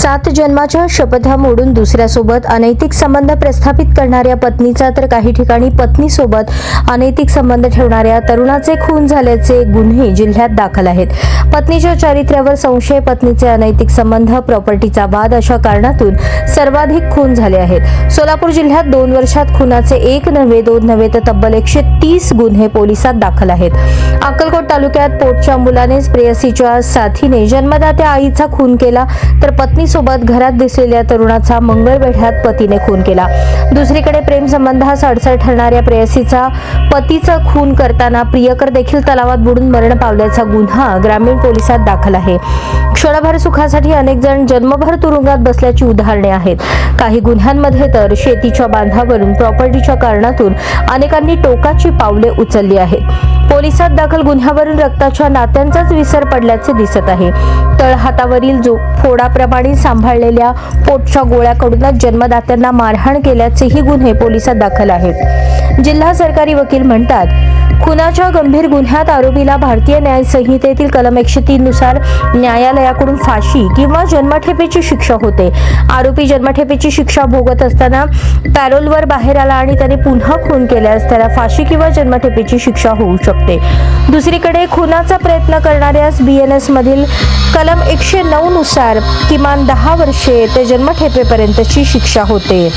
7 जन्माच्या शपथा मोडून दुसऱ्यासोबत अनैतिक संबंध प्रस्थापित करणाऱ्या पत्नीचा तर काही ठिकाणी पत्नीसोबत अनैतिक संबंध ठेवणाऱ्या तरुणाचे खून झाल्याचे गुन्हे जिल्ह्यात दाखल आहेत. पत्नीच्या चारित्र्यावर संशय, पत्नीचे अनैतिक संबंध, प्रॉपर्टीचा वाद अशा कारणातून सर्वाधिक खून झाले आहेत. सोलापूर जिल्ह्यात 2 वर्षात खुनाचे 1 नव्हे 2 नव्हे तर तब्बल 130 गुन्हे पोलिसात दाखल आहेत. अक्कलकोट तालुक्यात पोटच्या मुलानेच प्रेयसीच्या साथीने जन्मदात्या आईचा खून केला, तर पत्नीसोबत घरात दिसलेल्या तरुणाचा मंगळवेढ्यात पतीने खून केला. दुसरीकडे प्रेम संबंधास अडसर ठरणाऱ्या प्रेयसीचा पतीचा खून करताना प्रियकर देखील तलावात बुडून मरण पावल्याचा गुन्हा ग्रामीण पोलिसात दाखल आहे. क्षणभर सुखासाठी अनेक जण जन्मभर तुरुंगात बसल्याची उदाहरणे आहेत. काही गुन्ह्यांमध्ये तर शेतीच्या बांधावरून, प्रॉपर्टीच्या कारणातून अनेकांनी टोकाची पावले उचलली आहेत. पोलिसात दाखल गुन्ह्यावरून रक्ताच्या नात्यांचाच विसर पडल्याचे दिसत आहे. तळहातावरील फोडाप्रमाणे सांभाळलेल्या पोटच्या गोळ्याकडूनच जन्मदात्यांना मारहाण केल्याचेही गुन्हे पोलिसात दाखल आहेत. जिल्हा सरकारी वकील म्हणतात, खुनाच्या गंभीर गुन्ह्यात आरोपीला भारतीय न्याय संहितेतील कलम 103 नुसार न्यायालयाकडून फाशी किंवा जन्मठेपेची शिक्षा होते. आरोपी जन्मठेपेची शिक्षा भोगत असताना पॅरोलवर बाहेर आला आणि त्याने पुन्हा खून केल्यास त्याला फाशी किंवा जन्मठेपेची शिक्षा होऊ शकते. दुसरीकडे खुनाचा प्रयत्न करणाऱ्यास BNS मधील कलम 109 नुसार किमान 10 वर्षे ते जन्मठेपेपर्यंतची शिक्षा होते.